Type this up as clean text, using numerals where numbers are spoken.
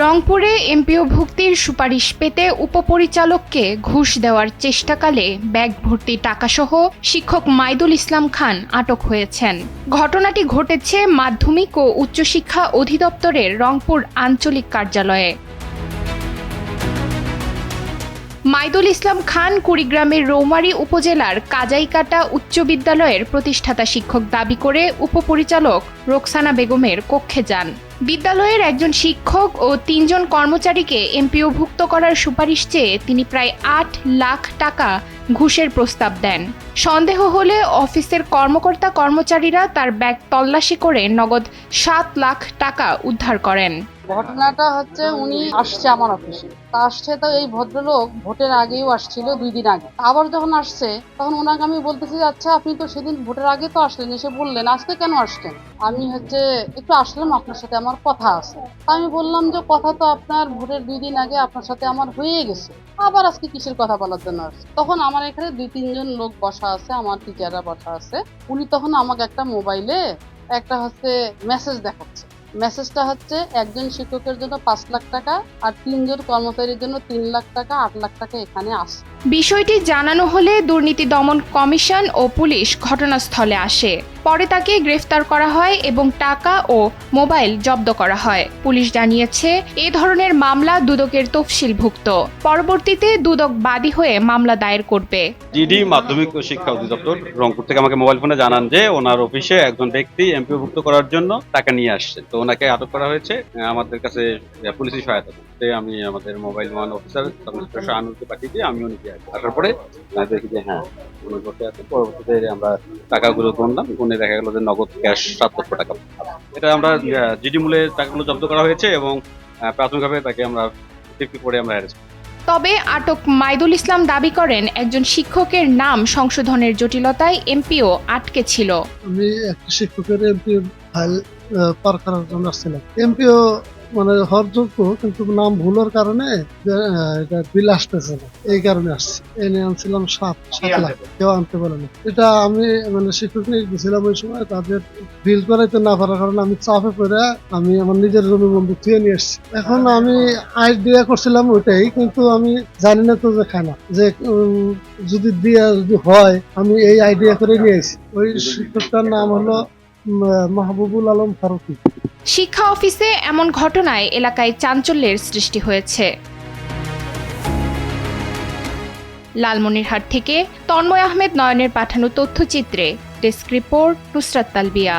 রংপুরে এমপিও ভুক্তির সুপারিশ পেতে উপপরিচালককে ঘুষ দেওয়ার চেষ্টাকালে ব্যাগ ভর্তি টাকাসহ শিক্ষক মাইদুল ইসলাম খান আটক হয়েছেন। ঘটনাটি ঘটেছে মাধ্যমিক ও উচ্চশিক্ষা অধিদপ্তরের রংপুর আঞ্চলিক কার্যালয়ে। মাইদুল ইসলাম খান কুড়িগ্রামের রৌমারী উপজেলার কাজাইকাটা উচ্চ বিদ্যালয়ের প্রতিষ্ঠাতা শিক্ষক দাবি করে উপপরিচালক রোকসানা বেগমের কক্ষে যান। বিদ্যালয়ের একজন শিক্ষক ও ৩ জন কর্মচারীকে এমপিওভুক্ত করার সুপারিশ চেয়ে তিনি প্রায় ৮ লাখ টাকা ঘুষের প্রস্তাব দেন। সন্দেহ হলে অফিসের কর্মকর্তা কর্মচারীরা তার ব্যাগ তল্লাশি করে নগদ ৭ লাখ টাকা উদ্ধার করেন। ঘটনাটা হচ্ছে উনি আসছে আমার অফিসে, আসছে তো এই ভদ্রলোক ভোটের আগেও আসছিল 2 দিন আগে, আবার যখন আসছে তখন ওনাকে আমি বলতেছি, আচ্ছা আপনি তো সেদিন ভোটের আগে তো আসলেন, এসে বললেন আজকে কেন আসছেন? আমি একটু আসলাম, আপনার সাথে আমার কথা আছে। আমি বললাম যে কথা তো আপনার ভোটের 2 দিন আগে আপনার সাথে আমার হয়ে গেছে, আবার আজকে কিসের কথা বলার জন্য আসছে? তখন আমার এখানে 2-3 জন লোক বসা আছে, আমার টিচাররা বসা আছে। উনি তখন আমাকে একটা মোবাইলে একটা মেসেজ দেখাচ্ছে। মেসেজটা একজন শিক্ষকের জন্য 5 লাখ টাকা আর 3 জন কর্মচারীর জন্য 3 লাখ টাকা, 8 লাখ টাকা এখানে আসে। বিষয়টি জানানো হলে দুর্নীতি দমন কমিশন ও পুলিশ ঘটনাস্থলে আসে। পরে তাকে গ্রেফতার করা হয় এবং টাকা ও মোবাইল জব্দ করা হয়। পুলিশ জানিয়েছে এ ধরনের মামলা দুদকের তফসিলভুক্ত। পরবর্তীতে দুদক বাদী হয়ে মামলা দায়ের করবে। জিডি মাধ্যমিক ও শিক্ষা অধিদপ্তর রংপুর থেকে আমাকে মোবাইল ফোনে জানান যে ওনার অফিসে একজন ব্যক্তি এমপিওভুক্ত করার জন্য টাকা নিয়ে আসছে, তো ওনাকে আটক করা হয়েছে। আমাদের কাছে পুলিশি সহায়তা করতে আমি আমাদের মোবাইল ওয়ান অফিসার শাহানুরকে পাঠিয়ে দিয়ে আমি উনি আসার পরে দেখি যে হ্যাঁ উনি বসে আছে। পরবর্তীতে আমরা টাকাগুলো গুনলাম, গুনে দেখা গেল যে নগদ ক্যাশ ৭ লক্ষ টাকা। এটা আমরা জিডি মূলে টাকাগুলো জব্দ করা হয়েছে এবং প্রাথমিকভাবে তাকে আমরা করে আমরা অ্যারেস্ট। তবে আটক মাইদুল ইসলাম দাবি করেন একজন শিক্ষকের নাম সংশোধনের জটিলতায় এমপিও আটকে ছিল। আমি একটা শিক্ষকের এমপিও ফাইল পার করার জন্য আসছিলাম। এমপিও হওয়ার যোগ্য, কিন্তু নাম ভুলের কারণে এটা বিল আসতেছে না, এই কারণে আসছে। এনে আনছিলাম 7 লাখ, কেউ আনতে পারে না। এটা আমি শিক্ষক নিয়ে গেছিলাম ওই সময়, তাদের বিল করাইতে না পারার কারণে আমি চাপে পড়ে আমি আমার নিজের জমি বন্ধু তুলে নিয়ে এসেছি। এখন আমি আইডিয়া করছিলাম ওইটাই, কিন্তু আমি জানি না তো যে খানা যে যদি হয় আমি এই আইডিয়া করে নিয়ে এসেছি। ওই শিক্ষকটার নাম হলো মাহবুবুল আলম ফারুকী। শিক্ষা অফিসে এমন ঘটনায় এলাকায় চাঞ্চল্যের সৃষ্টি হয়েছে। লালমনিরহাট থেকে তন্ময় আহমেদ নয়নের পাঠানো তথ্যচিত্রে ডেস্ক রিপোর্ট নুসরাত তালবিয়া।